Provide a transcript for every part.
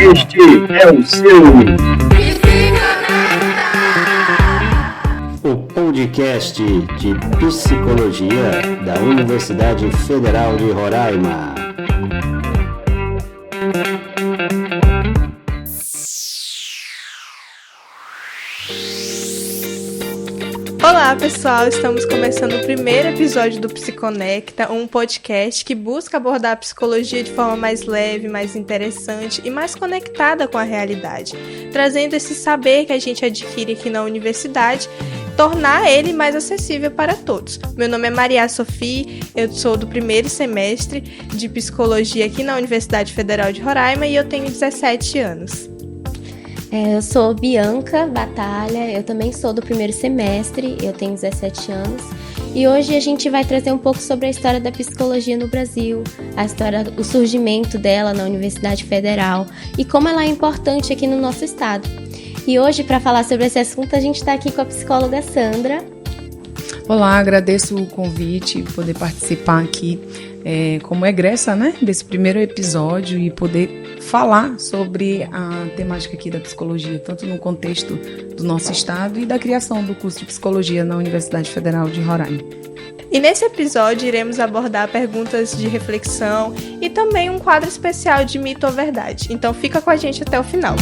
Este é o seu o podcast de Psicologia da Universidade Federal de Roraima. Olá pessoal, estamos começando o primeiro episódio do Psiconecta, um podcast que busca abordar a psicologia de forma mais leve, mais interessante e mais conectada com a realidade, trazendo esse saber que a gente adquire aqui na universidade, tornar ele mais acessível para todos. Meu nome é Maria Sofia, eu sou do primeiro semestre de Psicologia aqui na Universidade Federal de Roraima e eu tenho 17 anos. Eu sou Bianca Batalha, eu também sou do primeiro semestre, eu tenho 17 anos. E hoje a gente vai trazer um pouco sobre a história da psicologia no Brasil, a história, o surgimento dela na Universidade Federal e como ela é importante aqui no nosso estado. E hoje, para falar sobre esse assunto, a gente está aqui com a psicóloga Sandra. Olá, agradeço o convite, poder participar aqui como egressa, né, desse primeiro episódio e poder falar sobre a temática aqui da psicologia, tanto no contexto do nosso estado e da criação do curso de psicologia na Universidade Federal de Roraima. E nesse episódio iremos abordar perguntas de reflexão e também um quadro especial de mito ou verdade. Então fica com a gente até o final.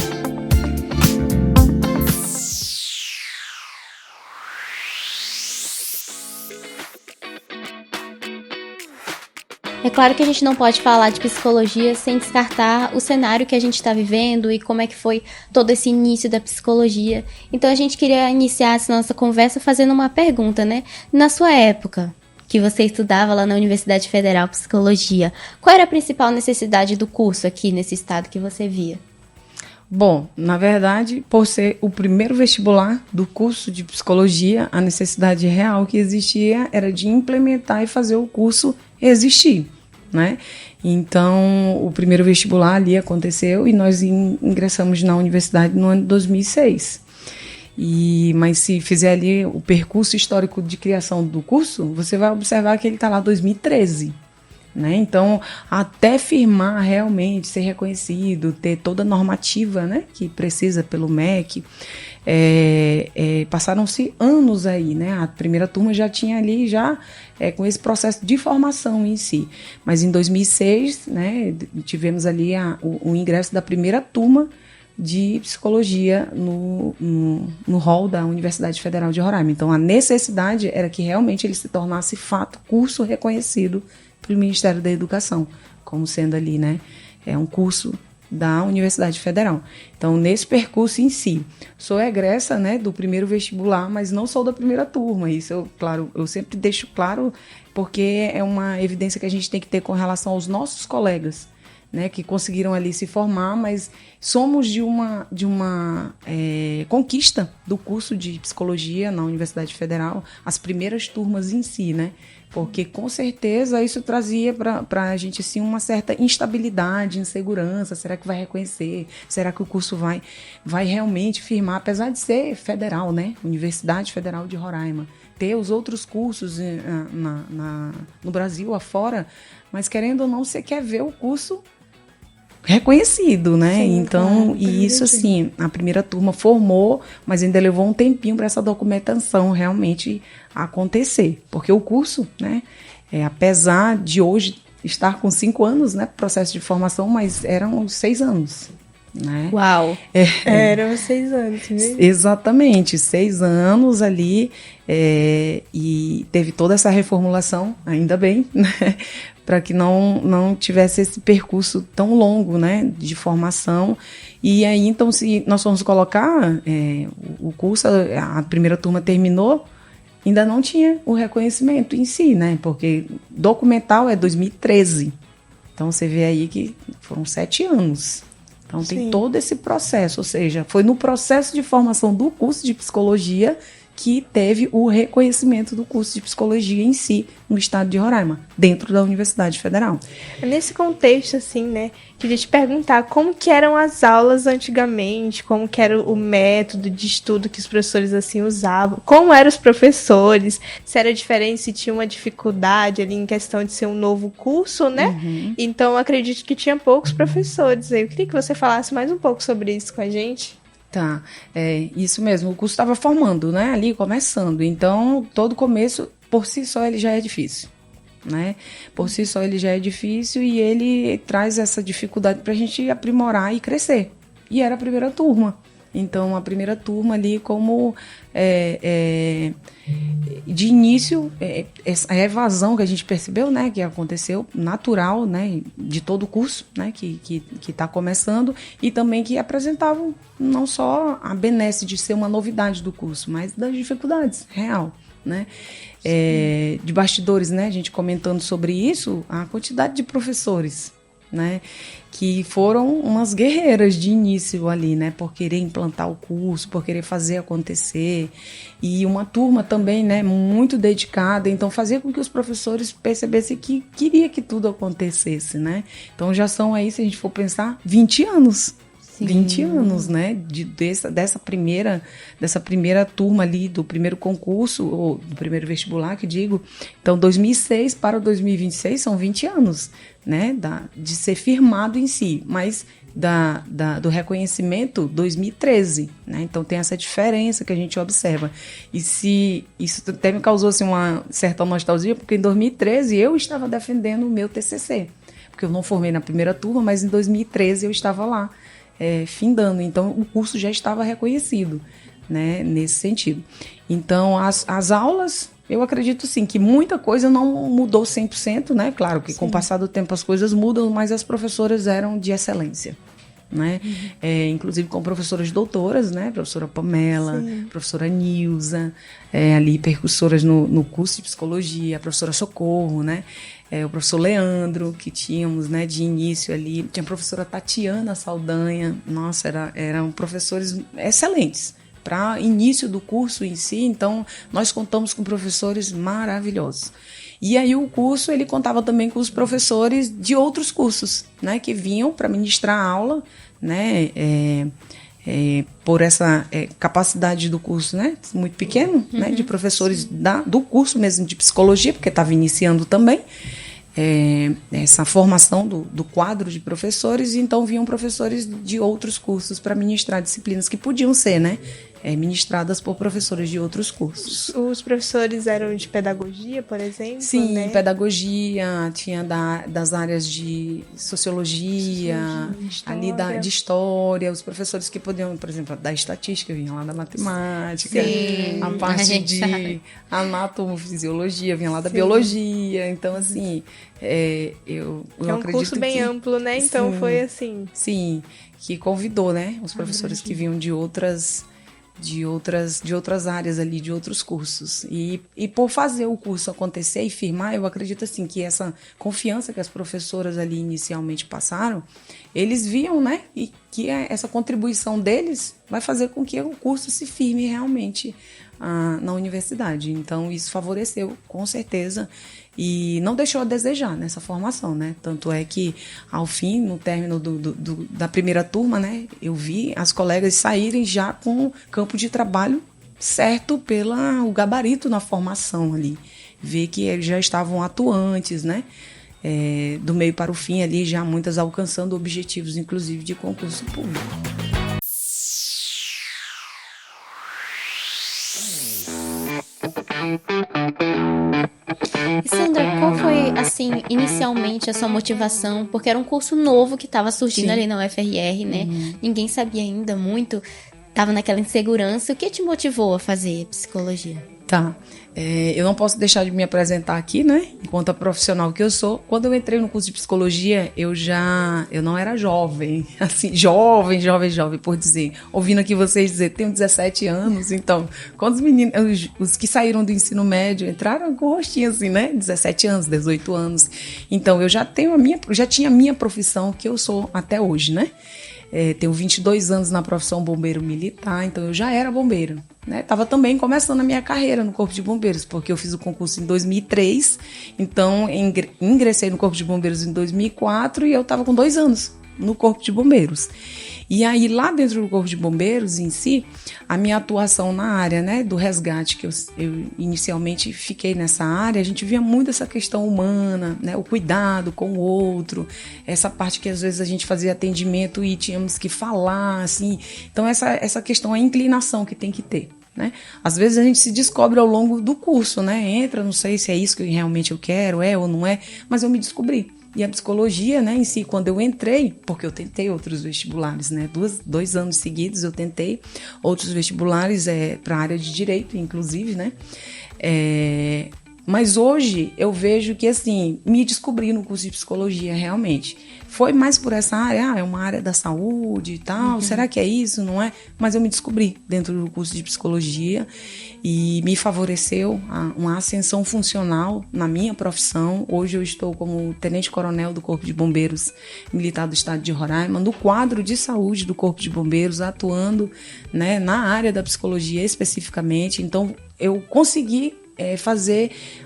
É claro que a gente não pode falar de psicologia sem descartar o cenário que a gente está vivendo e como é que foi todo esse início da psicologia. Então a gente queria iniciar essa nossa conversa fazendo uma pergunta, né? Na sua época, que você estudava lá na Universidade Federal Psicologia, qual era a principal necessidade do curso aqui nesse estado que você via? Bom, na verdade, por ser o primeiro vestibular do curso de psicologia, a necessidade real que existia era de implementar e fazer o curso existir, né? Então, o primeiro vestibular ali aconteceu e nós ingressamos na universidade no ano de 2006. Mas se fizer ali o percurso histórico de criação do curso, você vai observar que ele está lá em 2013. Né? Então, até firmar realmente, ser reconhecido, ter toda a normativa, né, que precisa pelo MEC, passaram-se anos aí, né? A primeira turma já tinha ali, com esse processo de formação em si. Mas em 2006, né, tivemos ali o ingresso da primeira turma de psicologia no hall da Universidade Federal de Roraima. Então, a necessidade era que realmente ele se tornasse fato curso reconhecido pelo Ministério da Educação, como sendo ali, né, um curso da Universidade Federal. Então, nesse percurso em si, sou egressa, né, do primeiro vestibular, mas não sou da primeira turma. Isso, eu sempre deixo claro, porque é uma evidência que a gente tem que ter com relação aos nossos colegas, né, que conseguiram ali se formar, mas somos de uma conquista do curso de psicologia na Universidade Federal, as primeiras turmas em si, né? Porque com certeza isso trazia para a gente assim, uma certa instabilidade, insegurança. Será que vai reconhecer? Será que o curso vai realmente firmar? Apesar de ser federal, né? Universidade Federal de Roraima. Ter os outros cursos no Brasil afora, mas querendo ou não, você quer ver o curso reconhecido, né? Sim, então, claro, e isso assim, a primeira turma formou, mas ainda levou um tempinho para essa documentação realmente acontecer, porque o curso, né, apesar de hoje estar com 5 anos, né, processo de formação, mas eram 6 anos, né? Uau! Eram 6 anos, né? Exatamente, 6 anos ali, e teve toda essa reformulação, ainda bem, né? Para que não tivesse esse percurso tão longo, né, de formação. E aí, então, se nós formos colocar o curso, a primeira turma terminou, ainda não tinha o reconhecimento em si, né, porque documental é 2013. Então, você vê aí que foram 7 anos. Então, tem todo esse processo, ou seja, foi no processo de formação do curso de psicologia que teve o reconhecimento do curso de psicologia em si no estado de Roraima, dentro da Universidade Federal. Nesse contexto, assim, né, queria te perguntar como que eram as aulas antigamente, como que era o método de estudo que os professores, assim, usavam, como eram os professores, se era diferente, se tinha uma dificuldade ali em questão de ser um novo curso, né? Uhum. Então, eu acredito que tinha poucos professores. Eu queria que você falasse mais um pouco sobre isso com a gente. Tá, isso mesmo, o curso estava formando, né, ali começando, então todo começo, por si só, ele já é difícil, né, por si só ele já é difícil e ele traz essa dificuldade para a gente aprimorar e crescer, e era a primeira turma, então a primeira turma ali como de início, a evasão que a gente percebeu, né, que aconteceu natural, né, de todo o curso, né, que está começando, e também que apresentavam não só a benesse de ser uma novidade do curso, mas das dificuldades real, né, de bastidores, né, a gente comentando sobre isso, a quantidade de professores, né, que foram umas guerreiras de início ali, né, por querer implantar o curso, por querer fazer acontecer, e uma turma também, né, muito dedicada, então fazia com que os professores percebessem que queria que tudo acontecesse, né, então já são aí, se a gente for pensar, 20 anos, Sim. 20 anos, né, dessa primeira turma ali, do primeiro concurso, ou do primeiro vestibular, que digo, então 2006 para 2026 são 20 anos, né, de ser firmado em si, mas do reconhecimento 2013, né, então tem essa diferença que a gente observa, e se isso até me causou assim, uma certa nostalgia, porque em 2013 eu estava defendendo o meu TCC, porque eu não formei na primeira turma, mas em 2013 eu estava lá, findando, então o curso já estava reconhecido, né, nesse sentido. Então as aulas, eu acredito sim, que muita coisa não mudou 100%, né, claro que sim. Com o passar do tempo as coisas mudam, mas as professoras eram de excelência, né, inclusive com professoras doutoras, né, professora Pamela, sim. Professora Nilza, ali percussoras no curso de psicologia, a professora Socorro, né, o professor Leandro, que tínhamos, né, de início ali, tinha a professora Tatiana Saldanha, nossa, eram professores excelentes para início do curso em si, então nós contamos com professores maravilhosos. E aí o curso, ele contava também com os professores de outros cursos, né, que vinham para ministrar aula, né, por essa capacidade do curso, né, muito pequeno, né, de professores do curso mesmo de psicologia, porque estava iniciando também, essa formação do quadro de professores, e então vinham professores de outros cursos para ministrar disciplinas que podiam ser, né, ministradas por professores de outros cursos. Os professores eram de pedagogia, por exemplo? Sim, né? Pedagogia, tinha das áreas de sociologia, ali de história, os professores que podiam, por exemplo, da estatística, vinham lá da matemática, sim, a parte de anatomofisiologia, vinha lá da biologia, então assim, eu é um acredito curso bem amplo, né? Então sim, foi assim. Sim, que convidou, né, os professores que vinham de outras áreas ali, de outros cursos. E por fazer o curso acontecer e firmar, eu acredito assim que essa confiança que as professoras ali inicialmente passaram, eles viam, né, e que essa contribuição deles vai fazer com que o curso se firme realmente na universidade. Então isso favoreceu, com certeza, e não deixou a desejar nessa formação, né? Tanto é que, ao fim, no término da primeira turma, né, eu vi as colegas saírem já com o campo de trabalho certo o gabarito na formação ali. Ver que eles já estavam atuantes, né? Do meio para o fim ali, já muitas alcançando objetivos, inclusive, de concurso público. E Sandra, qual foi, assim, inicialmente a sua motivação? Porque era um curso novo que estava surgindo ali na UFRR, né? Ninguém sabia ainda muito, estava naquela insegurança. O que te motivou a fazer psicologia? Tá. Eu não posso deixar de me apresentar aqui, né? Enquanto a profissional que eu sou. Quando eu entrei no curso de psicologia, eu não era jovem, assim, jovem, por dizer. Ouvindo aqui vocês dizer, tenho 17 anos, então, quando os meninos, os que saíram do ensino médio, entraram com rostinho assim, né? 17 anos, 18 anos. Então, eu já tinha a minha profissão, que eu sou até hoje, né? tenho 22 anos na profissão bombeiro militar, então eu já era bombeiro, né? Estava também começando a minha carreira no Corpo de Bombeiros, porque eu fiz o concurso em 2003, então ingressei no Corpo de Bombeiros em 2004 e eu estava com 2 anos no Corpo de Bombeiros. E aí, lá dentro do Corpo de Bombeiros em si, a minha atuação na área, né, do resgate, que eu inicialmente fiquei nessa área, a gente via muito essa questão humana, né, o cuidado com o outro, essa parte que às vezes a gente fazia atendimento e tínhamos que falar, assim. Então, essa questão, a inclinação que tem que ter. Né? Às vezes a gente se descobre ao longo do curso, né? Entra, não sei se é isso que realmente eu quero, é ou não é, mas eu me descobri. E a psicologia, né, em si, quando eu entrei, porque eu tentei outros vestibulares, né, 2 anos seguidos eu tentei outros vestibulares para a área de direito, inclusive, né, mas hoje eu vejo que, assim, me descobri no curso de psicologia, realmente. Foi mais por essa área, é uma área da saúde e tal, será que é isso, não é? Mas eu me descobri dentro do curso de psicologia e me favoreceu uma ascensão funcional na minha profissão. Hoje eu estou como tenente-coronel do Corpo de Bombeiros Militar do Estado de Roraima, no quadro de saúde do Corpo de Bombeiros, atuando, né, na área da psicologia especificamente. Então, eu consegui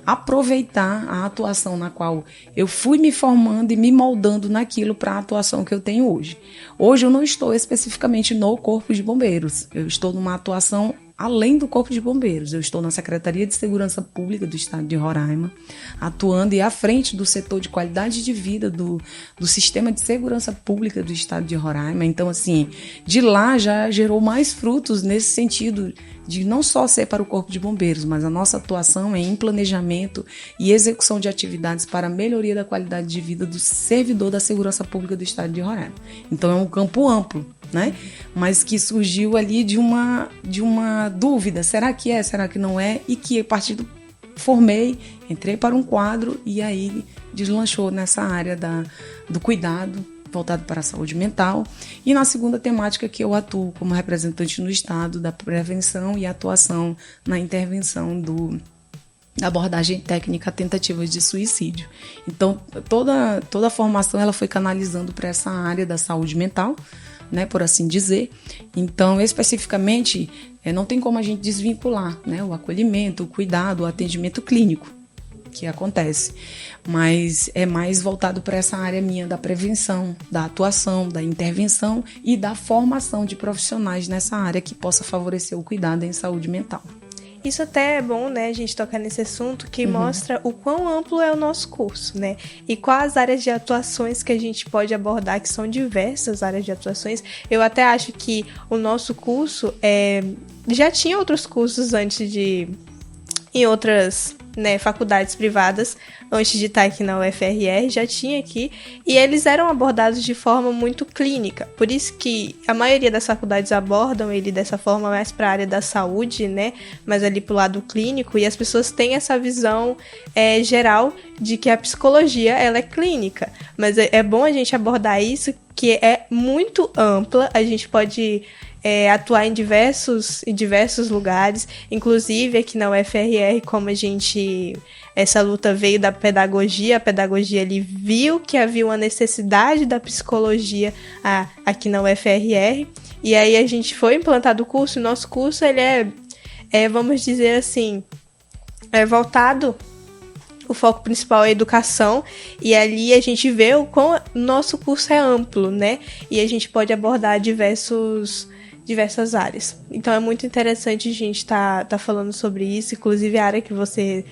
aproveitar a atuação na qual eu fui me formando e me moldando naquilo para a atuação que eu tenho hoje. Hoje eu não estou especificamente no Corpo de Bombeiros, eu estou numa atuação além do Corpo de Bombeiros. Eu estou na Secretaria de Segurança Pública do Estado de Roraima, atuando e à frente do setor de qualidade de vida do Sistema de Segurança Pública do Estado de Roraima. Então, assim, de lá já gerou mais frutos nesse sentido de não só ser para o Corpo de Bombeiros, mas a nossa atuação é em planejamento e execução de atividades para a melhoria da qualidade de vida do servidor da Segurança Pública do Estado de Roraima. Então, é um campo amplo, né? Mas que surgiu ali de uma dúvida, será que é, será que não é? E que a partir do formei, entrei para um quadro e aí deslanchou nessa área do cuidado voltado para a saúde mental, e na segunda temática que eu atuo como representante no Estado da prevenção e atuação na intervenção da abordagem técnica tentativas de suicídio. Então, toda a formação ela foi canalizando para essa área da saúde mental, né, por assim dizer. Então, especificamente, não tem como a gente desvincular, né, o acolhimento, o cuidado, o atendimento clínico que acontece, mas é mais voltado para essa área minha da prevenção, da atuação, da intervenção e da formação de profissionais nessa área que possa favorecer o cuidado em saúde mental. Isso até é bom, né, a gente tocar nesse assunto que mostra o quão amplo é o nosso curso, né? E quais as áreas de atuações que a gente pode abordar, que são diversas áreas de atuações. Eu até acho que o nosso curso já tinha outros cursos antes em outras, né, faculdades privadas, antes de estar aqui na UFRR, já tinha aqui, e eles eram abordados de forma muito clínica, por isso que a maioria das faculdades abordam ele dessa forma mais para a área da saúde, né, mas ali pro lado clínico, e as pessoas têm essa visão geral de que a psicologia, ela é clínica, mas é bom a gente abordar isso, que é muito ampla, a gente pode atuar em diversos lugares, inclusive aqui na UFRR, como essa luta veio da pedagogia, a pedagogia ali viu que havia uma necessidade da psicologia aqui na UFRR, e aí a gente foi implantado o curso, e nosso curso ele vamos dizer assim, voltado, o foco principal é a educação, e ali a gente vê o quão nosso curso é amplo, né, e a gente pode abordar diversas áreas. Então é muito interessante a gente tá falando sobre isso, inclusive a área que você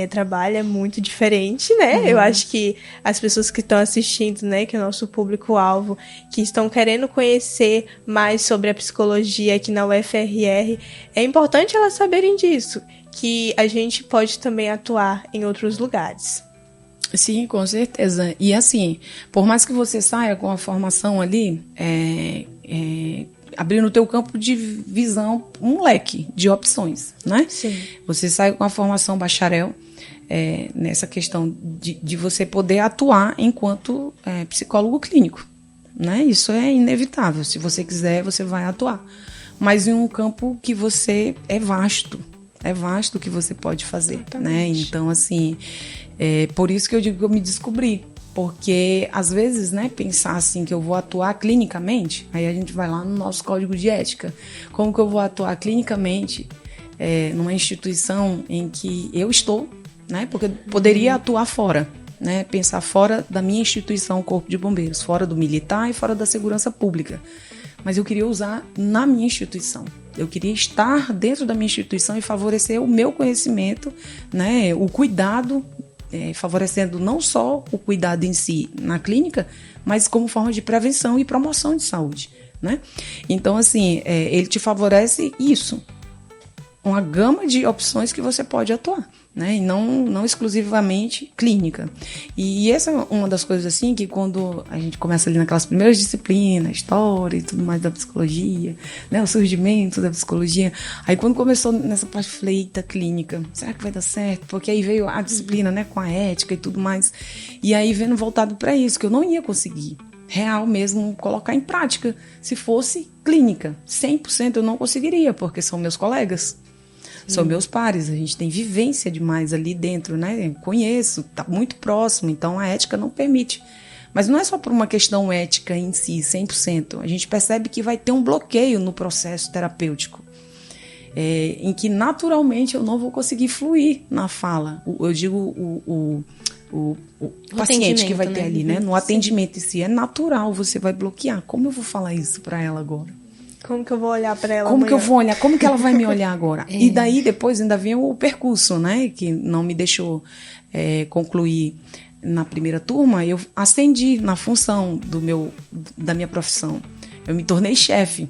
trabalha é muito diferente, né? Eu acho que as pessoas que estão assistindo, né, que é o nosso público-alvo, que estão querendo conhecer mais sobre a psicologia aqui na UFRR, é importante elas saberem disso, que a gente pode também atuar em outros lugares. Sim, com certeza. E assim, por mais que você saia com a formação ali, abrindo o teu campo de visão, um leque de opções, né? Sim. Você sai com a formação bacharel, nessa questão de você poder atuar enquanto psicólogo clínico, né? Isso é inevitável. Se você quiser, você vai atuar. Mas em um campo que você é vasto o que você pode fazer, né? Então, assim, por isso que eu digo que eu me descobri, Porque, às vezes, né, pensar assim que eu vou atuar clinicamente, aí a gente vai lá no nosso código de ética. Como que eu vou atuar clinicamente numa instituição em que eu estou, né? Porque eu poderia atuar fora, né? Pensar fora da minha instituição, Corpo de Bombeiros, fora do militar e fora da segurança pública. Mas eu queria usar na minha instituição. Eu queria estar dentro da minha instituição e favorecer o meu conhecimento, né? O cuidado, favorecendo não só o cuidado em si na clínica, mas como forma de prevenção e promoção de saúde, né? Então, assim, ele te favorece isso, uma gama de opções que você pode atuar, né? E não exclusivamente clínica. E essa é uma das coisas assim que quando a gente começa ali naquelas primeiras disciplinas, história e tudo mais da psicologia, né? O surgimento da psicologia. Aí quando começou nessa parte, eu falei, eita, clínica, será que vai dar certo? Porque aí veio a disciplina, né? Com a ética e tudo mais. E aí vendo voltado para isso, que eu não ia conseguir real mesmo colocar em prática. Se fosse clínica, 100% eu não conseguiria, porque são meus colegas. São meus pares, a gente tem vivência demais ali dentro, né? Eu conheço, tá muito próximo, então a ética não permite. Mas não é só por uma questão ética em si, 100%. A gente percebe que vai ter um bloqueio no processo terapêutico, em que naturalmente eu não vou conseguir fluir na fala. Eu digo o paciente que vai ter ali, né? No atendimento em si, é natural, você vai bloquear. Como eu vou falar isso para ela agora? Como que eu vou olhar para ela Como amanhã? que eu vou olhar? Como que ela vai me olhar agora? E daí depois ainda vem o percurso, né? Que não me deixou concluir na primeira turma. Eu ascendi na função da minha profissão. Eu me tornei chefe.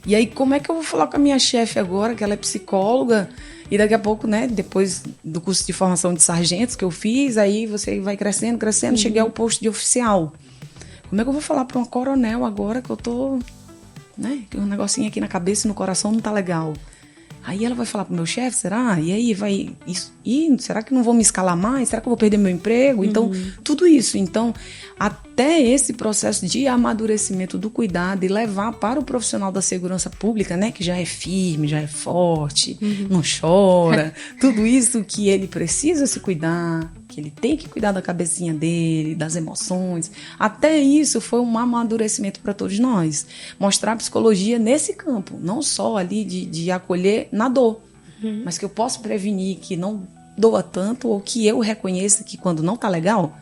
E aí como é que eu vou falar com a minha chefe agora, que ela é psicóloga? E daqui a pouco, né? Depois do curso de formação de sargentos que eu fiz, aí você vai crescendo, cheguei ao posto de oficial. Como é que eu vou falar para uma coronel agora que eu tô... né? Que um negocinho aqui na cabeça e no coração não tá legal. Aí ela vai falar pro meu chefe, será? E aí vai... será que não vão me escalar mais? Será que eu vou perder meu emprego? Então, tudo isso. Então, até esse processo de amadurecimento do cuidado e levar para o profissional da segurança pública, né? Que já é firme, já é forte, não chora. Tudo isso que ele precisa se cuidar, que ele tem que cuidar da cabecinha dele, das emoções. Até isso foi um amadurecimento para todos nós. Mostrar a psicologia nesse campo, não só ali de acolher na dor, mas que eu posso prevenir que não doa tanto ou que eu reconheça que quando não tá legal,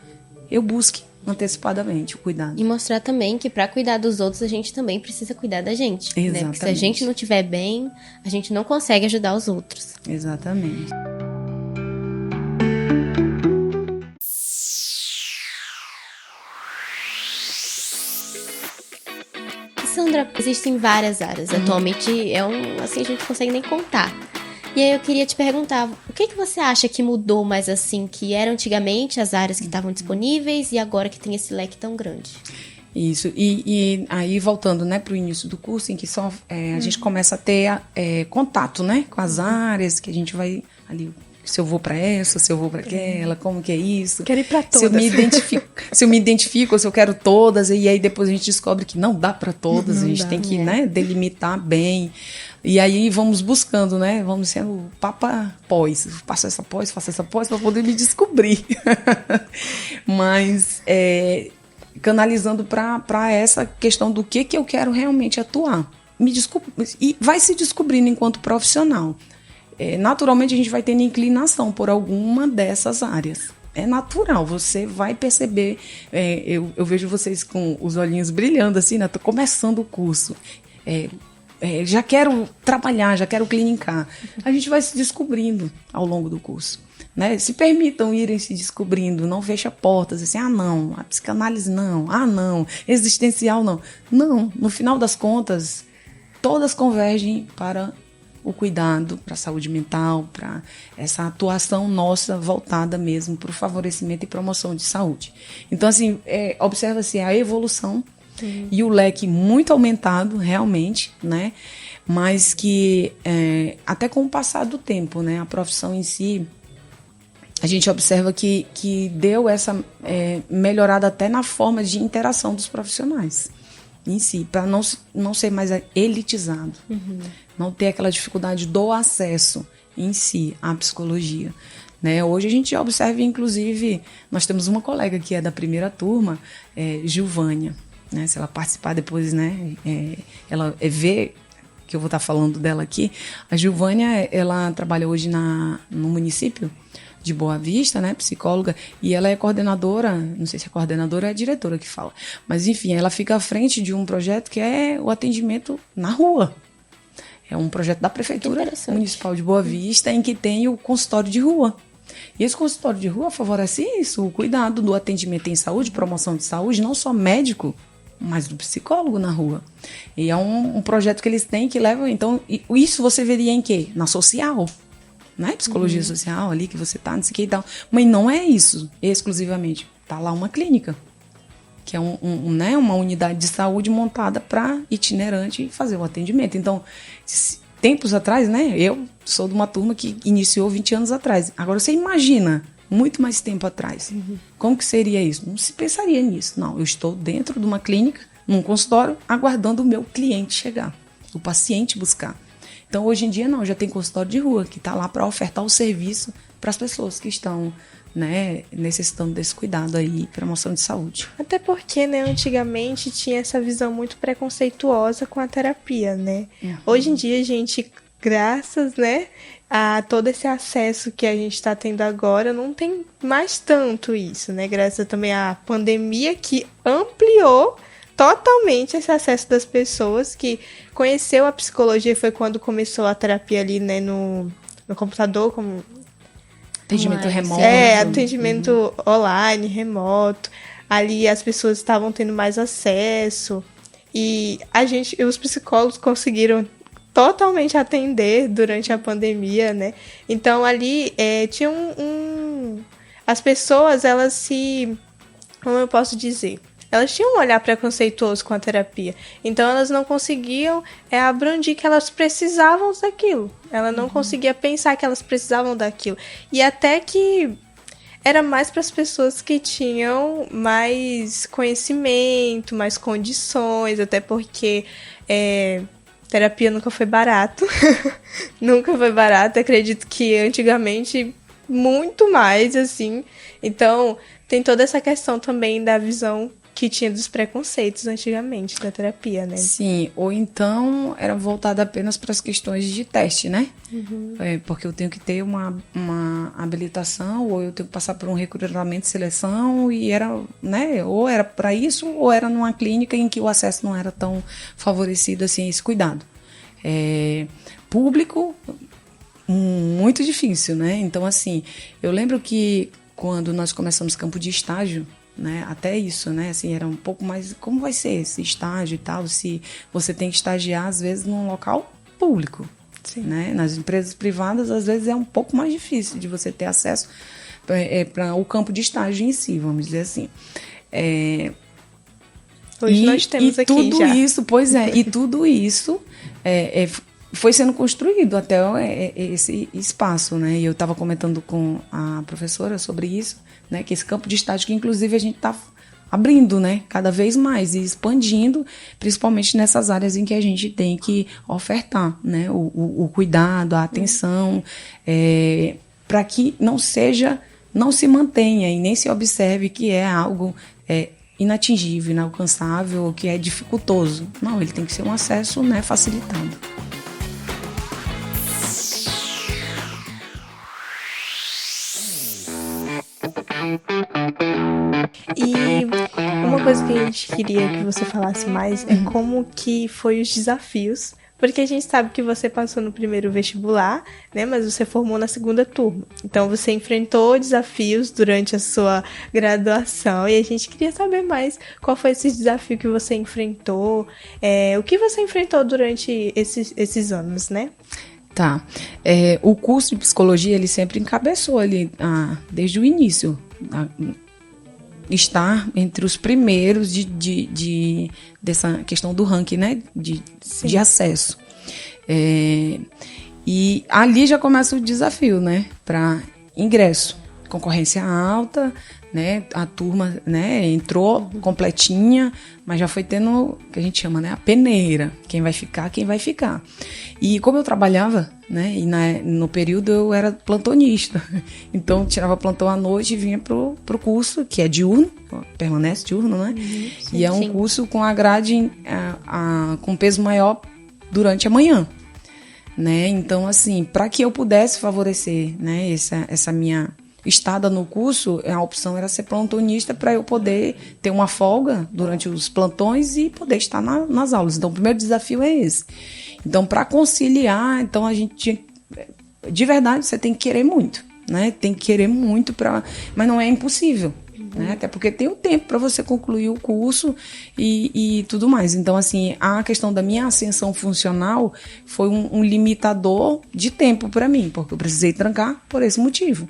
eu busque antecipadamente o cuidado. E mostrar também que para cuidar dos outros a gente também precisa cuidar da gente. Exatamente. Né? Porque se a gente não estiver bem, a gente não consegue ajudar os outros. Exatamente. Sandra, existem várias áreas. Atualmente assim, a gente não consegue nem contar. E aí eu queria te perguntar, o que você acha que mudou mais assim, que eram antigamente as áreas que estavam disponíveis e agora que tem esse leque tão grande? Isso, e aí voltando, né, para o início do curso, em que só a gente começa a ter contato, né, com as áreas, que a gente vai ali, se eu vou para essa, se eu vou para aquela, como que é isso. Quero ir para todas. Se eu me identifico, ou se eu quero todas, e aí depois a gente descobre que não dá para todas, a gente tem que né, delimitar bem. E aí vamos buscando, né? Vamos sendo papa pós. Faço essa pós para poder me descobrir. Mas canalizando para essa questão do que eu quero realmente atuar. E vai se descobrindo enquanto profissional. Naturalmente a gente vai tendo inclinação por alguma dessas áreas. É natural, você vai perceber. Eu vejo vocês com os olhinhos brilhando assim, né? Tô começando o curso. Já quero trabalhar, já quero clinicar. A gente vai se descobrindo ao longo do curso, né? Se permitam irem se descobrindo, não fecha portas, assim, não, a psicanálise não, não, existencial não. Não, no final das contas, todas convergem para o cuidado, para a saúde mental, para essa atuação nossa voltada mesmo para o favorecimento e promoção de saúde. Então, assim, observa-se a evolução e o leque muito aumentado, realmente, né? Mas que até com o passar do tempo, né? A profissão em si, a gente observa que deu essa melhorada até na forma de interação dos profissionais em si, para não ser mais elitizado, não ter aquela dificuldade do acesso em si à psicologia, né? Hoje a gente observa, inclusive, nós temos uma colega que é da primeira turma, Gilvânia, né? Se ela participar depois, né? Ela vê que eu vou estar falando dela aqui. A Gilvânia, ela trabalha hoje no município de Boa Vista, né, psicóloga, e ela é coordenadora, não sei se é coordenadora ou é a diretora que fala, mas enfim, ela fica à frente de um projeto que é o atendimento na rua. É um projeto da Prefeitura Municipal de Boa Vista, em que tem o consultório de rua. E esse consultório de rua favorece isso, o cuidado do atendimento em saúde, promoção de saúde, não só médico, mas do psicólogo na rua. E é um projeto que eles têm que leva, então, isso você veria em quê? Na social, né? Psicologia social ali que você tá, não sei o que e tal. Mas não é isso, exclusivamente. Tá lá uma clínica, que é né, uma unidade de saúde montada para itinerante fazer o atendimento. Então, tempos atrás, né? Eu sou de uma turma que iniciou 20 anos atrás. Agora, você imagina, muito mais tempo atrás, como que seria isso? Não se pensaria nisso. Não, eu estou dentro de uma clínica, num consultório, aguardando o meu cliente chegar, o paciente buscar. Então, hoje em dia, não, já tem consultório de rua, que está lá para ofertar o serviço para as pessoas que estão, né, necessitando desse cuidado aí, promoção de saúde. Até porque, né, antigamente tinha essa visão muito preconceituosa com a terapia, né? Hoje em dia, a gente, graças, né, a todo esse acesso que a gente está tendo agora, não tem mais tanto isso, né? Graças também à pandemia que ampliou totalmente esse acesso das pessoas, que conheceu a psicologia, foi quando começou a terapia ali, né, no computador, como atendimento remoto. Atendimento online, remoto. Ali as pessoas estavam tendo mais acesso e os psicólogos conseguiram totalmente atender durante a pandemia, né? Então ali tinha as pessoas, elas como eu posso dizer? Elas tinham um olhar preconceituoso com a terapia. Então, elas não conseguiam abranger que elas precisavam daquilo. Ela não conseguia pensar que elas precisavam daquilo. E até que era mais para as pessoas que tinham mais conhecimento, mais condições, até porque terapia nunca foi barato. Nunca foi barato. Acredito que antigamente muito mais, assim. Então, tem toda essa questão também da visão que tinha dos preconceitos antigamente da terapia, né? Sim, ou então era voltada apenas para as questões de teste, né? Porque eu tenho que ter uma habilitação, ou eu tenho que passar por um recrutamento de seleção, e era, né? Ou era para isso, ou era numa clínica em que o acesso não era tão favorecido assim a esse cuidado. Público, muito difícil, né? Então, assim, eu lembro que quando nós começamos campo de estágio, né, até isso, né, assim, era um pouco mais, como vai ser esse estágio e tal, se você tem que estagiar, às vezes, num local público, né, nas empresas privadas, às vezes, é um pouco mais difícil de você ter acesso para o campo de estágio em si, vamos dizer assim. Hoje nós temos aqui tudo já. Isso, pois é, e tudo isso foi sendo construído até esse espaço, né? E eu estava comentando com a professora sobre isso, né? Que esse campo de estágio que, inclusive, a gente está abrindo, né? Cada vez mais e expandindo, principalmente nessas áreas em que a gente tem que ofertar, né? O cuidado, a atenção, para que não se mantenha e nem se observe que é algo inatingível, inalcançável, que é dificultoso. Não, ele tem que ser um acesso, né, facilitado. E uma coisa que a gente queria que você falasse mais é como que foi os desafios, porque a gente sabe que você passou no primeiro vestibular, né, mas você formou na segunda turma. Então você enfrentou desafios durante a sua graduação e a gente queria saber mais qual foi esse desafio que você enfrentou, o que você enfrentou durante esses anos, né? Tá. O curso de psicologia, ele sempre encabeçou ali, desde o início, estar entre os primeiros dessa questão do ranking, né? De acesso. E ali já começa o desafio, né? Para ingresso. concorrência alta, né? A turma, né, entrou completinha, mas já foi tendo o que a gente chama, né, a peneira. Quem vai ficar, quem vai ficar. E como eu trabalhava, né, e no período eu era plantonista, então tirava plantão à noite e vinha pro curso, que é diurno, permanece diurno, né? Sim, e é um curso com a grade com peso maior durante a manhã. Né? Então, assim, para que eu pudesse favorecer, né, essa minha estada no curso, a opção era ser plantonista para eu poder ter uma folga durante os plantões e poder estar nas aulas. Então, o primeiro desafio é esse. Então, para conciliar, então a gente de verdade, você tem que querer muito, né? Tem que querer muito, mas não é impossível. Né? Até porque tem o tempo para você concluir o curso e tudo mais. Então, assim, a questão da minha ascensão funcional foi um limitador de tempo para mim, porque eu precisei trancar por esse motivo.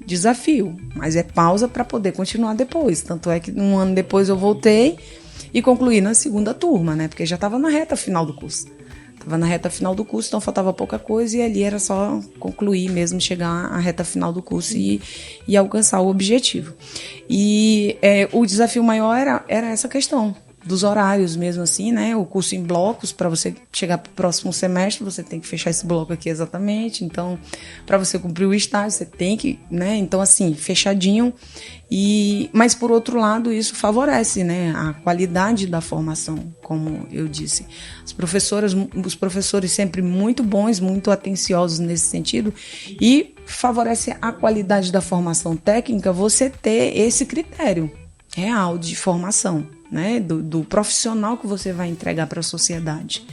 Desafio, mas é pausa para poder continuar depois. Tanto é que 1 ano depois eu voltei e concluí na segunda turma, né? Porque já estava na reta final do curso. Estava na reta final do curso, então faltava pouca coisa e ali era só concluir mesmo, chegar à reta final do curso e alcançar o objetivo. E o desafio maior era essa questão dos horários mesmo assim, né? O curso em blocos, para você chegar para o próximo semestre, você tem que fechar esse bloco aqui exatamente. Então, para você cumprir o estágio, você tem que, né? Então, assim, fechadinho. Mas, por outro lado, isso favorece, né, a qualidade da formação, como eu disse. Os professores sempre muito bons, muito atenciosos nesse sentido, e favorece a qualidade da formação técnica você ter esse critério real de formação, né, do profissional que você vai entregar para a sociedade.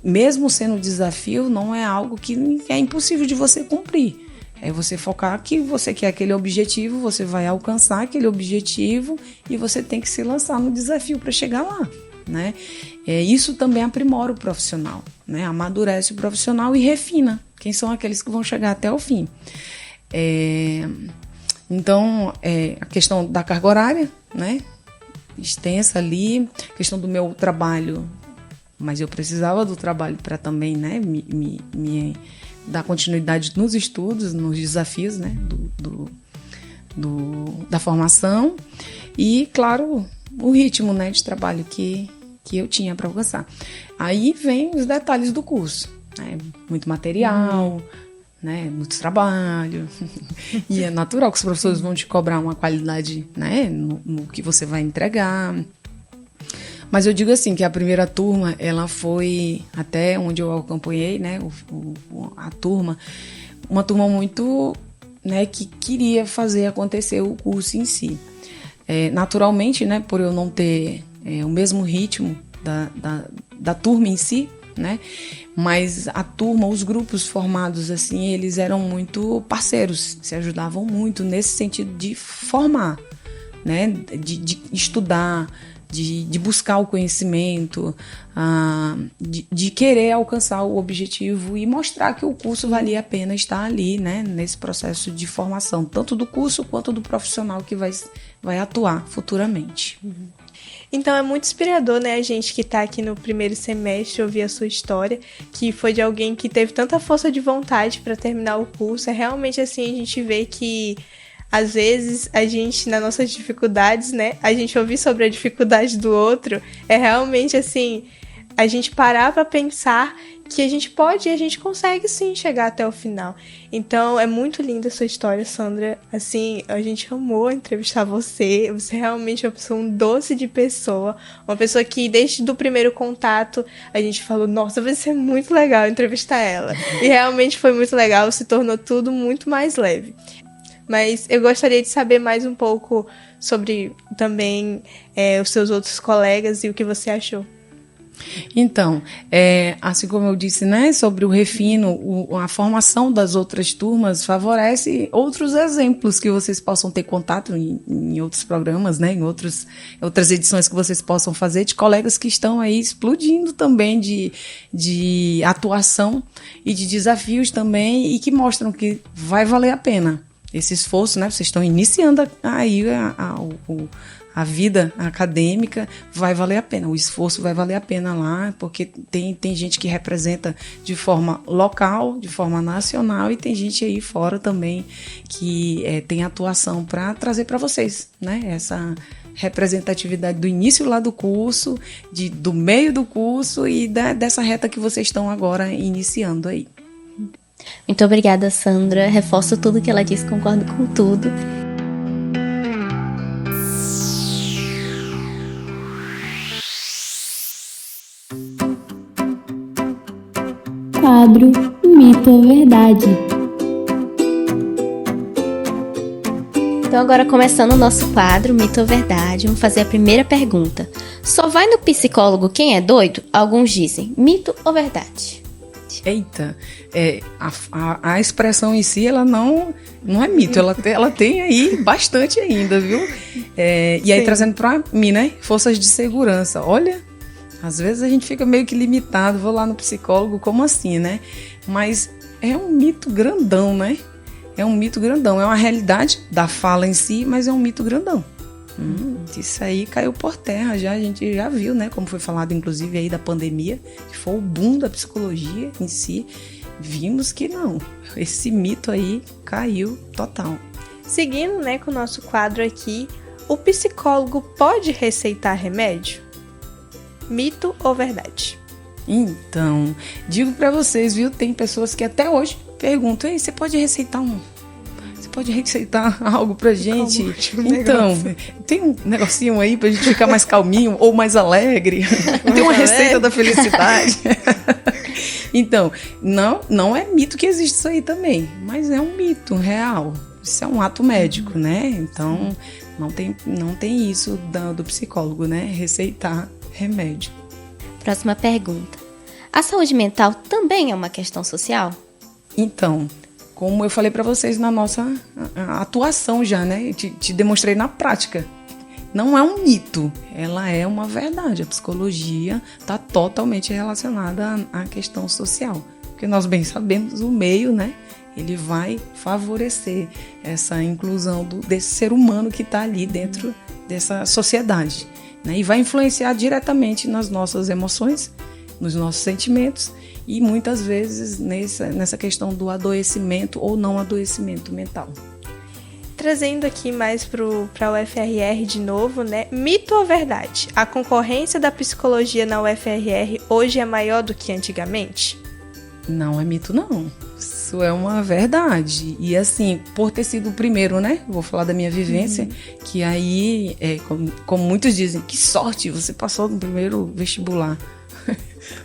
Mesmo sendo um desafio, não é algo que é impossível de você cumprir. É você focar que você quer aquele objetivo, você vai alcançar aquele objetivo e você tem que se lançar no desafio para chegar lá, né? Isso também aprimora o profissional, né? Amadurece o profissional e refina quem são aqueles que vão chegar até o fim. Então, a questão da carga horária, né? Extensa ali, questão do meu trabalho, mas eu precisava do trabalho para também, né, me dar continuidade nos estudos, nos desafios, né, da formação e, claro, o ritmo, né, de trabalho que eu tinha para alcançar. Aí vem os detalhes do curso, né, muito material, né, muito trabalho, e é natural que os professores vão te cobrar uma qualidade, né, no que você vai entregar. Mas eu digo assim, que a primeira turma, ela foi, até onde eu acompanhei, né, a turma, uma turma muito, né, que queria fazer acontecer o curso em si. Naturalmente, né, por eu não ter o mesmo ritmo da turma em si, né, mas a turma, os grupos formados assim, eles eram muito parceiros, se ajudavam muito nesse sentido de formar, né, de estudar, de buscar o conhecimento, de querer alcançar o objetivo e mostrar que o curso valia a pena estar ali, né, nesse processo de formação, tanto do curso quanto do profissional que vai atuar futuramente. Então é muito inspirador, né, a gente que tá aqui no primeiro semestre ouvir a sua história, que foi de alguém que teve tanta força de vontade para terminar o curso. É realmente assim, a gente vê que às vezes a gente, nas nossas dificuldades, né, a gente ouvir sobre a dificuldade do outro, é realmente assim, a gente parar para pensar que a gente pode e a gente consegue sim chegar até o final. Então é muito linda a sua história, Sandra. Assim, a gente amou entrevistar você. Você realmente é uma pessoa, um doce de pessoa. Uma pessoa que desde o primeiro contato a gente falou, nossa, vai ser muito legal entrevistar ela. E realmente foi muito legal, se tornou tudo muito mais leve. Mas eu gostaria de saber mais um pouco sobre também os seus outros colegas e o que você achou. Então, assim como eu disse, né, sobre o refino, a formação das outras turmas favorece outros exemplos que vocês possam ter contato em outros programas, né, em outras edições que vocês possam fazer, de colegas que estão aí explodindo também de atuação e de desafios também, e que mostram que vai valer a pena esse esforço, né? Vocês estão iniciando aí a vida acadêmica, vai valer a pena, o esforço vai valer a pena lá, porque tem gente que representa de forma local, de forma nacional, e tem gente aí fora também que tem atuação para trazer para vocês, né? Essa representatividade do início lá do curso, do meio do curso e dessa reta que vocês estão agora iniciando aí. Muito obrigada, Sandra. Reforço tudo que ela disse, concordo com tudo. Quadro Mito ou Verdade. Então agora começando o nosso quadro Mito ou Verdade, vamos fazer a primeira pergunta. Só vai no psicólogo quem é doido? Alguns dizem mito ou verdade? Eita, a expressão em si, ela não é mito, ela tem aí bastante ainda, viu? E aí trazendo pra mim, né, forças de segurança, olha, às vezes a gente fica meio que limitado, vou lá no psicólogo, como assim, né? Mas é um mito grandão, né? É um mito grandão, é uma realidade da fala em si, mas é um mito grandão. Isso aí caiu por terra já, a gente já viu, né? Como foi falado, inclusive, aí da pandemia, que foi o boom da psicologia em si. Vimos que não, esse mito aí caiu total. Seguindo, né, com o nosso quadro aqui, o psicólogo pode receitar remédio? Mito ou verdade? Então, digo pra vocês, viu? Tem pessoas que até hoje perguntam: ei, você pode receitar algo pra gente? Então, tem um negocinho aí pra gente ficar mais calminho ou mais alegre? Tem uma receita da felicidade? Então, não é mito que existe isso aí também, mas é um mito real. Isso é um ato médico, né? Então, não tem isso do psicólogo, né? Receitar remédio. Próxima pergunta. A saúde mental também é uma questão social? Então, como eu falei para vocês na nossa atuação já, né? Te demonstrei na prática. Não é um mito, ela é uma verdade. A psicologia está totalmente relacionada à questão social. Porque nós bem sabemos, o meio, né? Ele vai favorecer essa inclusão desse ser humano que está ali dentro dessa sociedade, né? E vai influenciar diretamente nas nossas emoções, nos nossos sentimentos e muitas vezes nessa questão do adoecimento ou não adoecimento mental. Trazendo aqui mais para o UFRR de novo, né? Mito ou verdade? A concorrência da psicologia na UFRR hoje é maior do que antigamente? Não é mito, não. Isso é uma verdade. E assim, por ter sido o primeiro, né? Vou falar da minha vivência, que aí, como muitos dizem, que sorte, você passou no primeiro vestibular.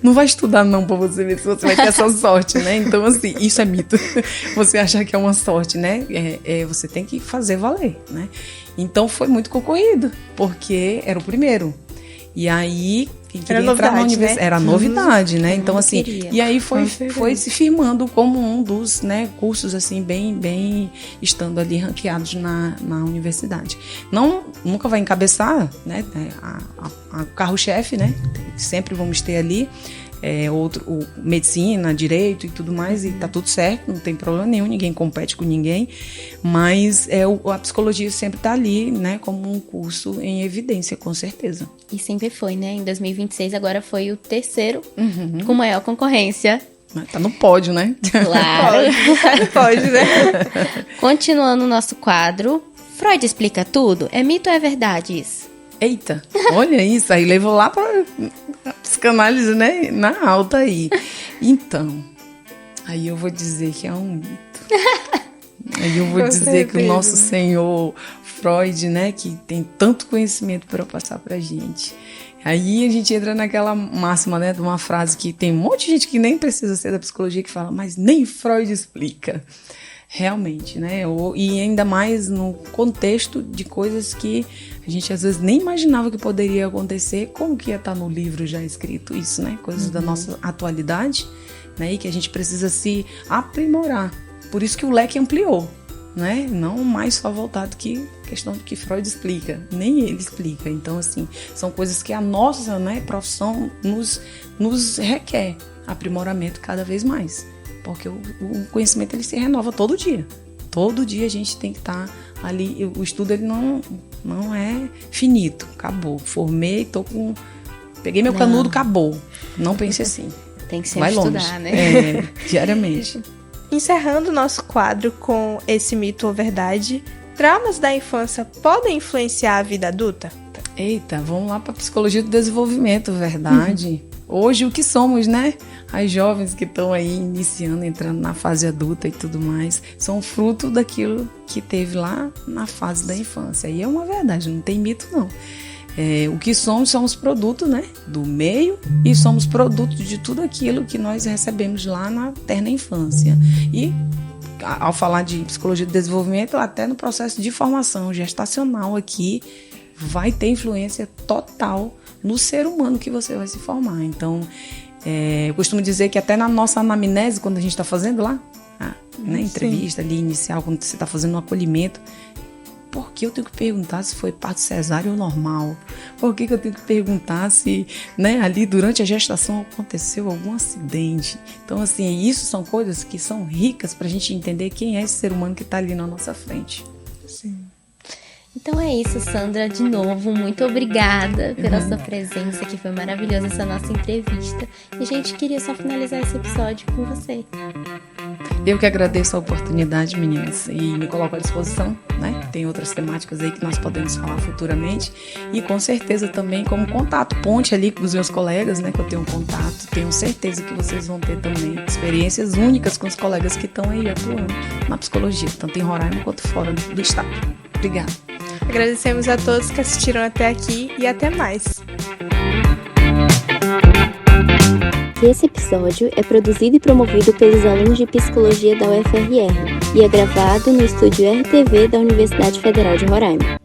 Não vai estudar não pra você ver se você vai ter essa sorte, né? Então, assim, isso é mito. Você achar que é uma sorte, né? Você tem que fazer valer, né? Então, foi muito concorrido, porque era o primeiro. E aí, quem queria entrar na universidade, né? Era novidade, né? Então, assim, e aí foi se firmando como um dos, né, cursos, assim, bem estando ali ranqueados na universidade. Nunca vai encabeçar, né, a carro-chefe, né? Sempre vamos ter ali medicina, direito e tudo mais, e tá tudo certo, não tem problema nenhum, ninguém compete com ninguém, mas a psicologia sempre tá ali, né, como um curso em evidência, com certeza. E sempre foi, né? Em 2026 agora foi o terceiro com maior concorrência. Tá no pódio, né? Claro. Pode, né? Continuando o nosso quadro, Freud explica tudo? É mito ou é verdade isso? Eita, olha isso, aí levou lá pra psicanálise, né, na alta aí. Então, aí eu vou dizer que é um mito. Aí eu vou dizer que o nosso senhor Freud, né, que tem tanto conhecimento para passar pra gente. Aí a gente entra naquela máxima, né, de uma frase que tem um monte de gente que nem precisa ser da psicologia que fala, mas nem Freud explica. Realmente, né? E ainda mais no contexto de coisas que a gente às vezes nem imaginava que poderia acontecer, como que ia estar no livro já escrito isso, né? Coisas da nossa atualidade, né? E que a gente precisa se aprimorar. Por isso que o leque ampliou, né? Não mais só voltado que questão do que Freud explica, nem ele explica. Então, assim, são coisas que a nossa, né, profissão nos requer aprimoramento cada vez mais. Porque o conhecimento ele se renova todo dia. Todo dia a gente tem que estar ali. O estudo ele não é finito. Acabou. Formei, peguei meu canudo, acabou. Não pense assim. Tem que sempre Vai longe. estudar, né? Diariamente. Encerrando o nosso quadro com esse mito ou verdade, traumas da infância podem influenciar a vida adulta? Eita, vamos lá para psicologia do desenvolvimento, verdade. Hoje o que somos, né? As jovens que estão aí iniciando, entrando na fase adulta e tudo mais, são fruto daquilo que teve lá na fase da infância. E é uma verdade, não tem mito não. O que somos produto, né, do meio, e somos produto de tudo aquilo que nós recebemos lá na terna infância. E ao falar de psicologia do desenvolvimento, até no processo de formação gestacional aqui, vai ter influência total no ser humano que você vai se formar. Então, eu costumo dizer que até na nossa anamnese, quando a gente está fazendo lá, né, entrevista ali inicial, quando você está fazendo um acolhimento, por que eu tenho que perguntar se foi parto cesáreo ou normal? Por que eu tenho que perguntar se, né, ali durante a gestação aconteceu algum acidente? Então, assim, isso são coisas que são ricas para a gente entender quem é esse ser humano que está ali na nossa frente. Sim. Então é isso, Sandra. De novo, muito obrigada pela sua presença, que foi maravilhosa essa nossa entrevista. E a gente queria só finalizar esse episódio com você. Eu que agradeço a oportunidade, meninas, e me coloco à disposição, né? Tem outras temáticas aí que nós podemos falar futuramente, e com certeza também como contato, ponte ali com os meus colegas, né? Que eu tenho contato, tenho certeza que vocês vão ter também experiências únicas com os colegas que estão aí atuando na psicologia, tanto em Roraima quanto fora do estado. Obrigada. Agradecemos a todos que assistiram até aqui e até mais. Esse episódio é produzido e promovido pelos alunos de Psicologia da UFRR e é gravado no estúdio RTV da Universidade Federal de Roraima.